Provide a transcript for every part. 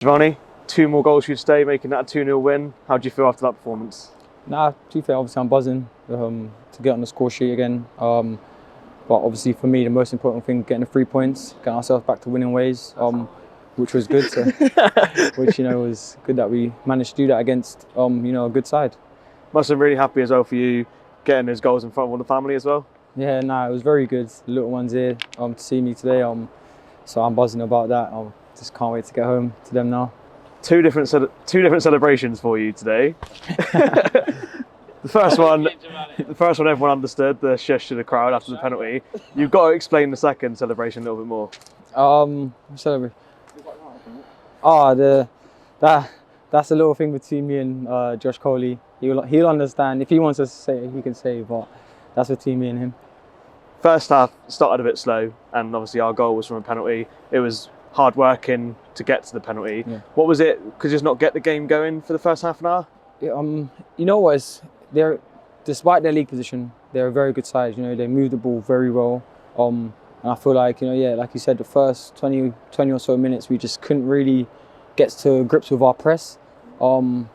Jevani, 2 more goals for you today, making that a 2-0 win. How do you feel after that performance? Nah, to be fair, obviously I'm buzzing to get on the score sheet again. But obviously for me, the most important thing, getting the 3 points, getting ourselves back to winning ways, which was good. So, which was good that we managed to do that against a good side. Must have been really happy as well for you getting those goals in front of all the family as well. Yeah, nah, it was very good. The little ones here to see me today. So I'm buzzing about that. Just can't wait to get home to them now. Two different celebrations for you today. The first one everyone understood, the shush to the crowd after the penalty. You've got to explain the second celebration a little bit more. Celebrate. That's a little thing between me and Josh Coley. He'll understand. If he wants to say it, he can say it, but that's between me and him. First half started a bit slow, and obviously our goal was from a penalty. It was hard working to get to the penalty. Yeah. What was it? Could you just not get the game going for the first half an hour? You know what? Despite their league position, they're a very good side. They move the ball very well. And I feel like like you said, the first 20 or so minutes we just couldn't really get to grips with our press. And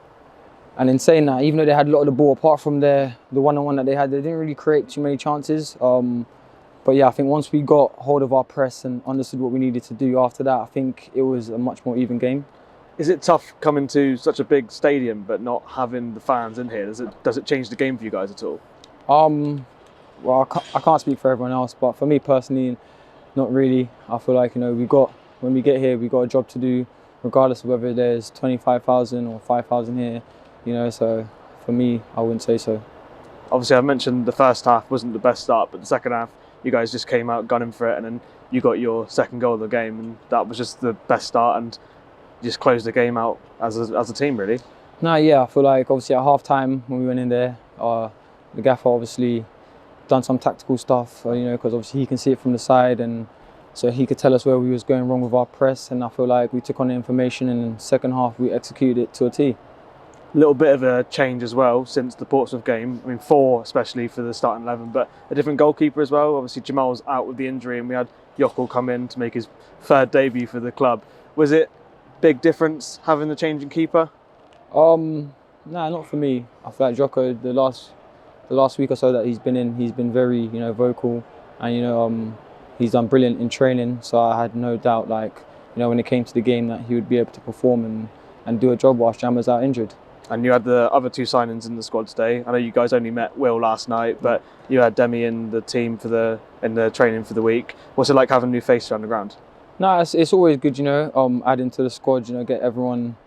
in saying that, even though they had a lot of the ball, apart from the one-on-one that they had, they didn't really create too many chances. But yeah, I think once we got hold of our press and understood what we needed to do after that, I think it was a much more even game. Is it tough coming to such a big stadium but not having the fans in here? Does it change the game for you guys at all? Well, I can't speak for everyone else, but for me personally, not really. I feel like when we get here, we got a job to do, regardless of whether there's 25,000 or 5,000 here. So for me, I wouldn't say so. Obviously, I mentioned the first half wasn't the best start, but the second half, you guys just came out gunning for it, and then you got your second goal of the game, and that was just the best start, and just closed the game out as a team, really. No, yeah, I feel like obviously at half time when we went in there, the gaffer obviously done some tactical stuff, because obviously he can see it from the side, and so he could tell us where we was going wrong with our press, and I feel like we took on the information, and in the second half we executed it to a T. A little bit of a change as well since the Portsmouth game. I mean, 4 especially for the starting 11, but a different goalkeeper as well. Obviously, Jamal's out with the injury, and we had Yokul come in to make his third debut for the club. Was it big difference having the change in keeper? Nah, not for me. I feel like Jocko, the last week or so that he's been very vocal, and he's done brilliant in training. So I had no doubt, when it came to the game, that he would be able to perform and do a job whilst Jam was out injured. And you had the other 2 signings in the squad today. I know you guys only met Will last night, but you had Demi in the team in the training for the week. What's it like having a new face around the ground? No, it's always good, adding to the squad, get everyone.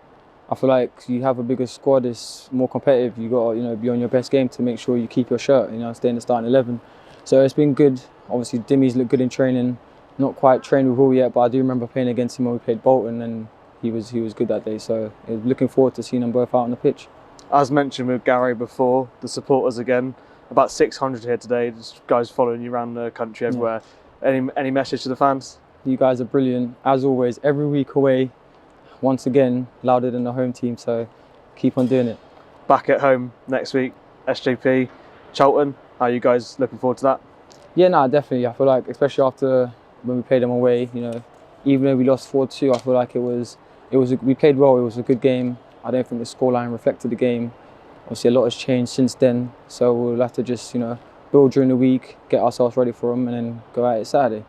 I feel like you have a bigger squad, it's more competitive. You got to, be on your best game to make sure you keep your shirt, stay in the starting 11. So it's been good. Obviously, Demi's looked good in training. Not quite trained with Will yet, but I do remember playing against him when we played Bolton, and he was good that day. So looking forward to seeing them both out on the pitch. As mentioned with Gary before, the supporters again, about 600 here today. Just guys following you around the country everywhere. Yeah. Any message to the fans? You guys are brilliant, as always. Every week away, once again, louder than the home team. So keep on doing it. Back at home next week, SJP, Charlton. How are you guys looking forward to that? Yeah, no, definitely. I feel like, especially after when we played them away, even though we lost 4-2, I feel like we played well. It was a good game. I don't think the scoreline reflected the game. Obviously, a lot has changed since then. So we'll have to just, build during the week, get ourselves ready for them, and then go at it Saturday.